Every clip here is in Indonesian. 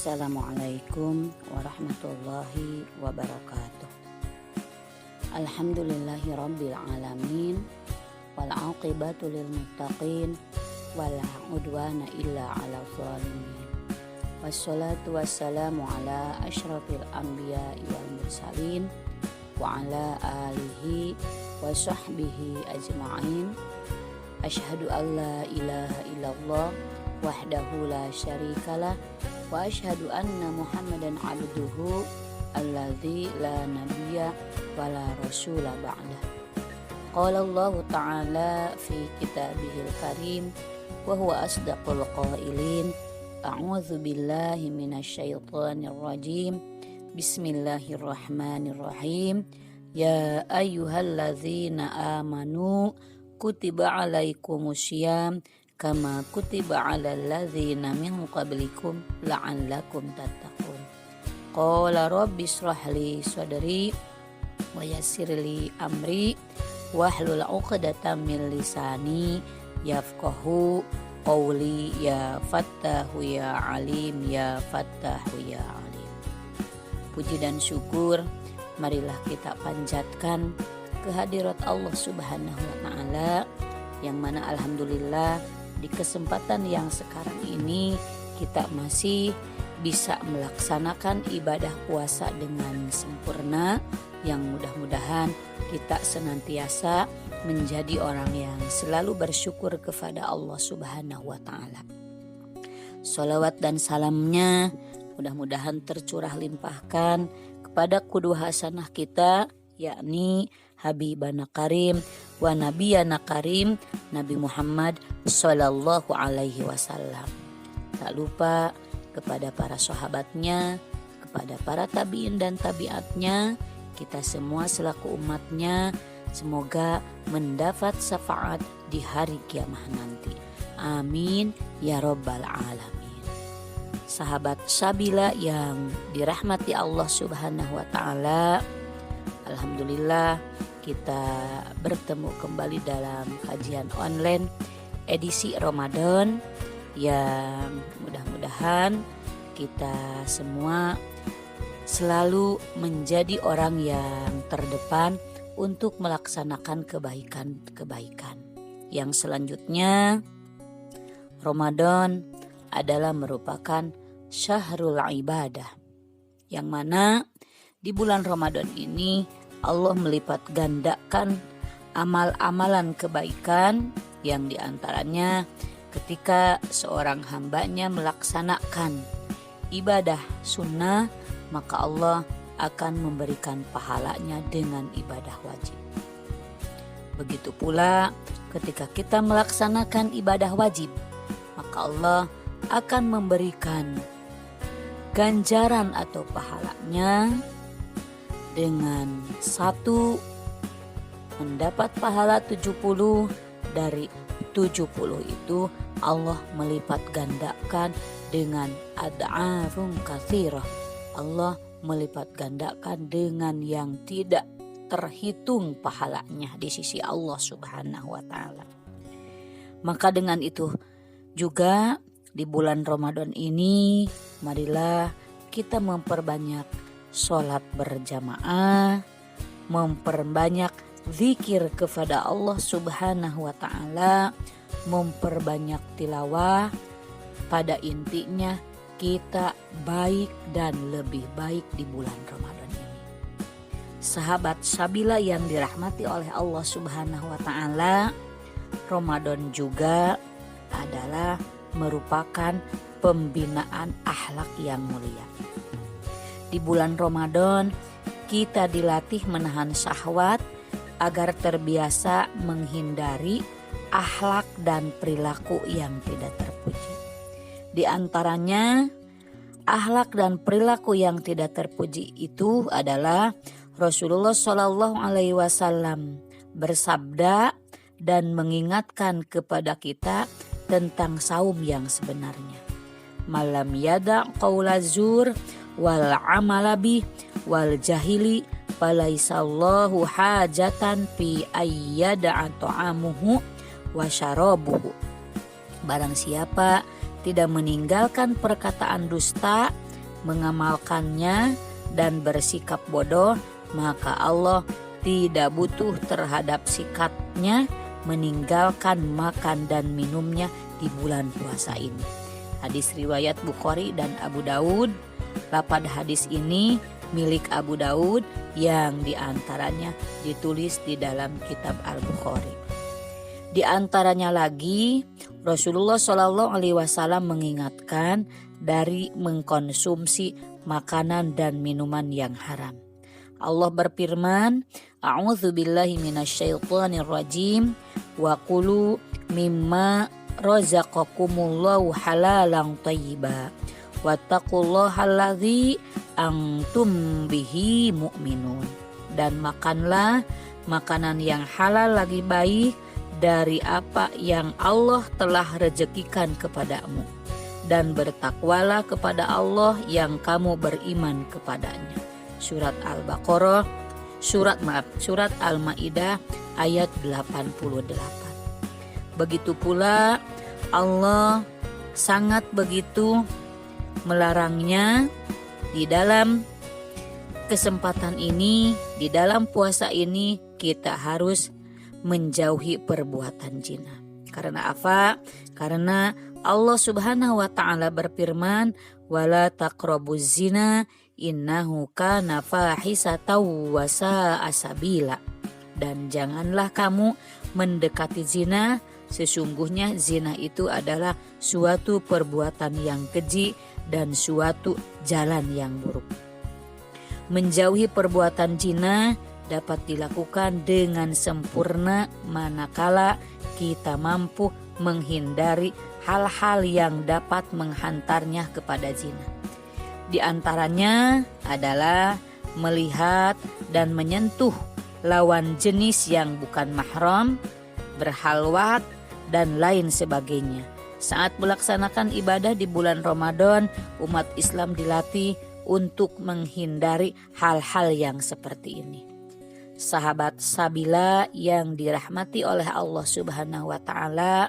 Assalamualaikum warahmatullahi wabarakatuh. Alhamdulillahi rabbil alamin, wal aqibatu lil muttaqin, wala udwana illa ala zalimin. Wassalatu wassalamu ala asyrafil anbiya'i wal mursalin, wa ala alihi wa sahbihi ajma'in. Asyhadu an la ilaha illallah wahdahu la syarikalah, wa asyhadu anna Muhammadan abduhu alladzi la nabiyya wa la rasula ba'dah. Qala Allah ta'ala fi kitabihil karim wa huwa asdaqul qailin. A'udzu billahi minasyaitonir rajim. Bismillahirrahmanirrahim. Ya ayyuhalladzina amanu kutiba alaikumusiyam kama kutiba alal ladzina min qablikum la'allakum tattaqun. Qala rabbi shrah li sadri wa yassir li amri wahlul 'uqdatam min lisani yafqahu qawli. Ya fattahu ya alim, ya fattahu ya alim. Puji dan syukur marilah kita panjatkan kehadirat Allah Subhanahu wa taala, yang mana alhamdulillah di kesempatan yang sekarang ini kita masih bisa melaksanakan ibadah puasa dengan sempurna, yang mudah-mudahan kita senantiasa menjadi orang yang selalu bersyukur kepada Allah Subhanahu wa taala. Sholawat dan salamnya mudah-mudahan tercurah limpahkan kepada qudwah hasanah kita, yakni Habibana Karim wa Nabiyana Karim, Nabi Muhammad Sallallahu Alaihi Wasallam. Tak lupa kepada para sahabatnya, kepada para tabi'in dan tabi'atnya, kita semua selaku umatnya semoga mendapat syafaat di hari kiamat nanti. Amin ya rabbal alamin. Sahabat Sabila yang dirahmati Allah Subhanahu wa taala, alhamdulillah kita bertemu kembali dalam kajian online edisi Ramadan, yang mudah-mudahan kita semua selalu menjadi orang yang terdepan untuk melaksanakan kebaikan-kebaikan. Yang selanjutnya, Ramadan adalah merupakan syahrul ibadah, yang mana di bulan Ramadan ini Allah melipat gandakan amal-amalan kebaikan, yang diantaranya ketika seorang hambanya melaksanakan ibadah sunnah, maka Allah akan memberikan pahalanya dengan ibadah wajib. Begitu pula ketika kita melaksanakan ibadah wajib, maka Allah akan memberikan ganjaran atau pahalanya dengan satu mendapat pahala 70, dari 70 itu Allah melipat gandakan dengan ad'afun katsirah. Allah melipat gandakan dengan yang tidak terhitung pahalanya di sisi Allah Subhanahu wa taala. Maka dengan itu juga di bulan Ramadan ini marilah kita memperbanyak sholat berjamaah, memperbanyak zikir kepada Allah Subhanahu wa taala, memperbanyak tilawah. Pada intinya kita baik dan lebih baik di bulan Ramadan ini. Sahabat Sabila yang dirahmati oleh Allah Subhanahu wa taala, Ramadan juga adalah merupakan pembinaan akhlak yang mulia. Di bulan Ramadan kita dilatih menahan syahwat agar terbiasa menghindari akhlak dan perilaku yang tidak terpuji. Di antaranya akhlak dan perilaku yang tidak terpuji itu adalah Rasulullah Shallallahu Alaihi Wasallam bersabda dan mengingatkan kepada kita tentang saum yang sebenarnya. Malam yada qaula zur wal amalabi wal jahili falaisallahu hajatan fi ayyada ta'amuhu wa syarabuhu. Barang siapa tidak meninggalkan perkataan dusta mengamalkannya dan bersikap bodoh, maka Allah tidak butuh terhadap sikapnya meninggalkan makan dan minumnya di bulan puasa ini. Hadis riwayat Bukhari dan Abu Daud. Lafaz hadis ini milik Abu Daud yang diantaranya ditulis di dalam kitab Al-Bukhari. Di antaranya lagi Rasulullah SAW mengingatkan dari mengkonsumsi makanan dan minuman yang haram. Allah berfirman, A'udzubillahi minasyaitonirrajim wa kulu mimma razaqakumullahu halalan thayyiba wattaqullahalladzi antum bihi mu'minun. Dan makanlah makanan yang halal lagi baik dari apa yang Allah telah rezekikan kepadamu, dan bertakwalah kepada Allah yang kamu beriman kepadanya. Surat Al-Baqarah, surat Al-Maidah ayat 88. Begitu pula Allah sangat begitu melarangnya di dalam kesempatan ini, di dalam puasa ini kita harus menjauhi perbuatan zina. Karena apa? Karena Allah Subhanahu wa taala berfirman, "Wala taqrabuz zina innahu kana fahisatan wa sa'a sabila." Dan janganlah kamu mendekati zina, sesungguhnya zina itu adalah suatu perbuatan yang keji dan suatu jalan yang buruk. Menjauhi perbuatan zina dapat dilakukan dengan sempurna manakala kita mampu menghindari hal-hal yang dapat menghantarnya kepada zina. Di antaranya adalah melihat dan menyentuh lawan jenis yang bukan mahram, berhalwat, dan lain sebagainya. Saat melaksanakan ibadah di bulan Ramadan, umat Islam dilatih untuk menghindari hal-hal yang seperti ini. Sahabat Sabila yang dirahmati oleh Allah Subhanahu wa taala,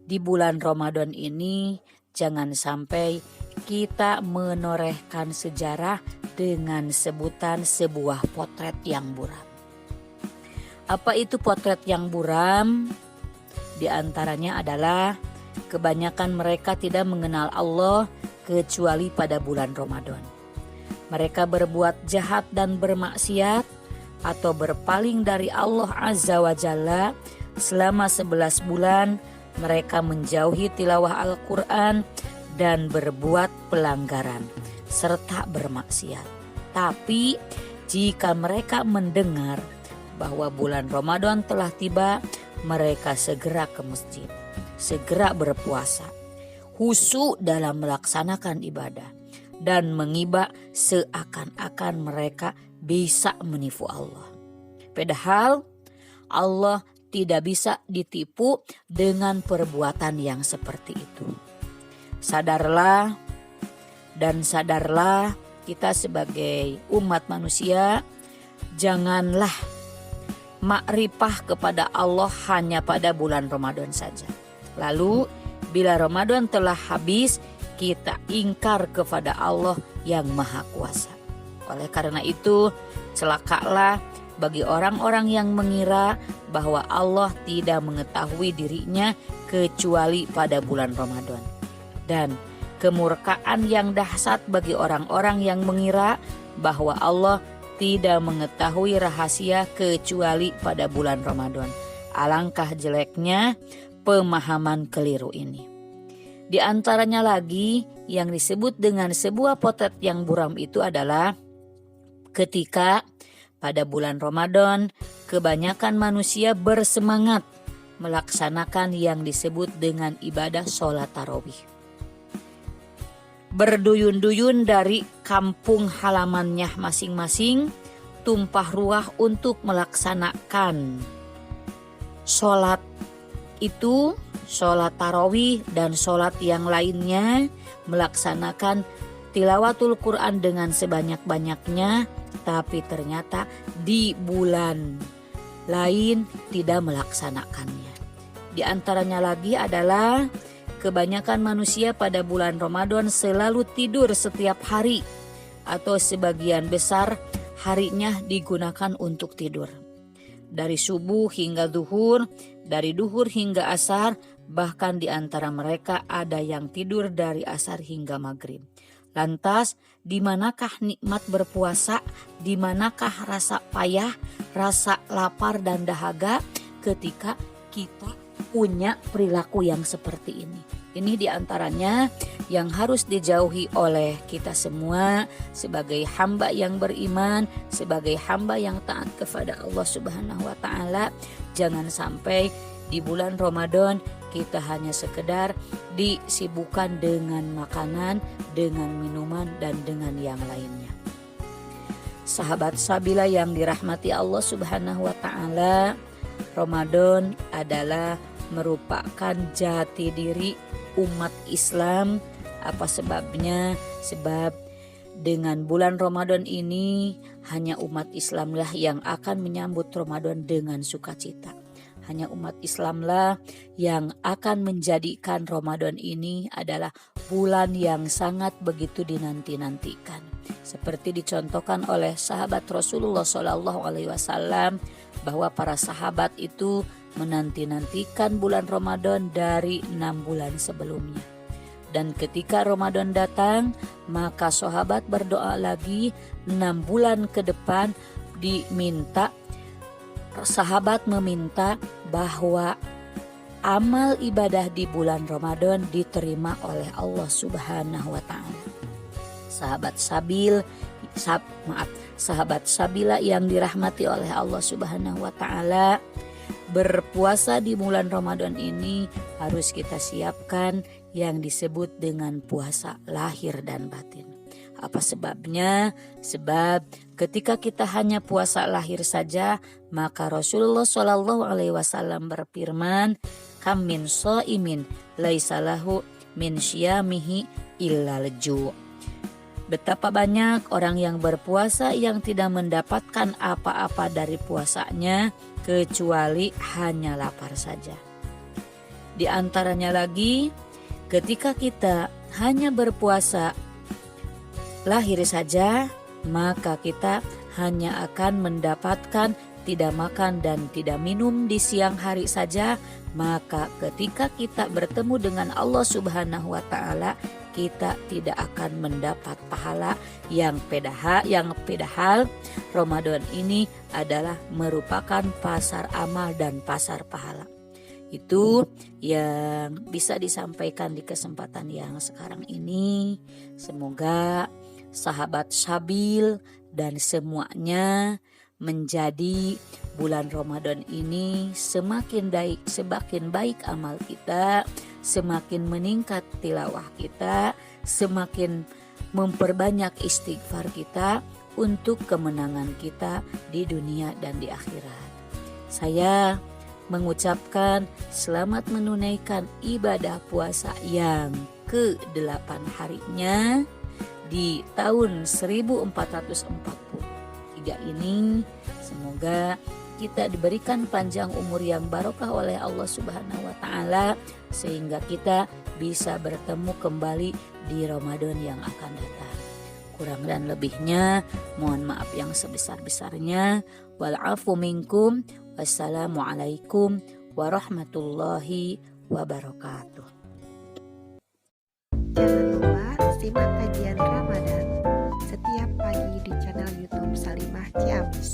di bulan Ramadan ini jangan sampai kita menorehkan sejarah dengan sebutan sebuah potret yang buram. Apa itu potret yang buram? Di antaranya adalah kebanyakan mereka tidak mengenal Allah kecuali pada bulan Ramadan. Mereka berbuat jahat dan bermaksiat atau berpaling dari Allah Azza wa Jalla selama 11 bulan. Mereka menjauhi tilawah Al-Quran dan berbuat pelanggaran serta bermaksiat. Tapi jika mereka mendengar bahwa bulan Ramadan telah tiba, mereka segera ke masjid, segera berpuasa, khusyuk dalam melaksanakan ibadah, dan mengibah seakan-akan mereka bisa menipu Allah. Padahal Allah tidak bisa ditipu dengan perbuatan yang seperti itu. Sadarlah kita sebagai umat manusia, janganlah makrifah kepada Allah hanya pada bulan Ramadan saja. Lalu bila Ramadan telah habis, kita ingkar kepada Allah yang Maha Kuasa. Oleh karena itu, celakalah bagi orang-orang yang mengira bahwa Allah tidak mengetahui dirinya kecuali pada bulan Ramadan. Dan kemurkaan yang dahsyat bagi orang-orang yang mengira bahwa Allah tidak mengetahui rahasia kecuali pada bulan Ramadan. Alangkah jeleknya pemahaman keliru ini. Di antaranya lagi yang disebut dengan sebuah potret yang buram itu adalah ketika pada bulan Ramadan kebanyakan manusia bersemangat melaksanakan yang disebut dengan ibadah sholat tarawih. Berduyun-duyun dari kampung halamannya masing-masing tumpah ruah untuk melaksanakan sholat itu, sholat tarawih dan sholat yang lainnya, melaksanakan tilawatul Quran dengan sebanyak-banyaknya, tapi ternyata di bulan lain tidak melaksanakannya. Di antaranya lagi adalah kebanyakan manusia pada bulan Ramadan selalu tidur setiap hari atau sebagian besar harinya digunakan untuk tidur. Dari subuh hingga duhur, dari duhur hingga asar, bahkan di antara mereka ada yang tidur dari asar hingga maghrib. Lantas, di manakah nikmat berpuasa? Di manakah rasa payah, rasa lapar dan dahaga ketika kita punya perilaku yang seperti ini? Ini diantaranya yang harus dijauhi oleh kita semua sebagai hamba yang beriman, sebagai hamba yang taat kepada Allah Subhanahu wa Ta'ala. Jangan sampai di bulan Ramadan kita hanya sekedar disibukkan dengan makanan, dengan minuman, dan dengan yang lainnya. Sahabat Sabila yang dirahmati Allah Subhanahu wa Ta'ala, Ramadan adalah merupakan jati diri umat Islam. Apa sebabnya? Sebab dengan bulan Ramadan ini hanya umat Islamlah yang akan menyambut Ramadan dengan sukacita. Hanya umat Islamlah yang akan menjadikan Ramadan ini adalah bulan yang sangat begitu dinanti-nantikan. Seperti dicontohkan oleh sahabat Rasulullah SAW bahwa para sahabat itu menanti-nantikan bulan Ramadan dari 6 bulan sebelumnya. Dan ketika Ramadan datang, maka sahabat berdoa lagi 6 bulan ke depan sahabat meminta bahwa amal ibadah di bulan Ramadan diterima oleh Allah Subhanahu wa Ta'ala. Sahabat Sabila yang dirahmati oleh Allah Subhanahu wa Ta'ala, berpuasa di bulan Ramadan ini harus kita siapkan yang disebut dengan puasa lahir dan batin. Apa sebabnya? Sebab ketika kita hanya puasa lahir saja, maka Rasulullah SAW berfirman, "Kam min shaimin laisa lahu min syiyamihi illa al-ju'." Betapa banyak orang yang berpuasa yang tidak mendapatkan apa-apa dari puasanya kecuali hanya lapar saja. Di antaranya lagi, ketika kita hanya berpuasa lahir saja, maka kita hanya akan mendapatkan tidak makan dan tidak minum di siang hari saja. Maka ketika kita bertemu dengan Allah Subhanahu wa Ta'ala, kita tidak akan mendapat pahala yang padahal Ramadan ini adalah merupakan pasar amal dan pasar pahala. Itu yang bisa disampaikan di kesempatan yang sekarang ini. Semoga sahabat Sabil dan semuanya menjadi bulan Ramadan ini semakin baik amal kita, semakin meningkat tilawah kita, semakin memperbanyak istighfar kita untuk kemenangan kita di dunia dan di akhirat. Saya mengucapkan selamat menunaikan ibadah puasa yang ke-8 harinya di tahun 1443 ini. Semoga kita diberikan panjang umur yang barokah oleh Allah Subhanahu wa Ta'ala sehingga kita bisa bertemu kembali di Ramadan yang akan datang. Kurang dan lebihnya mohon maaf yang sebesar-besarnya. Wal afu minkum. Wassalamualaikum warahmatullahi wabarakatuh. Jangan lupa simak kajian Ramadan setiap pagi di channel YouTube Salimah Ciamis.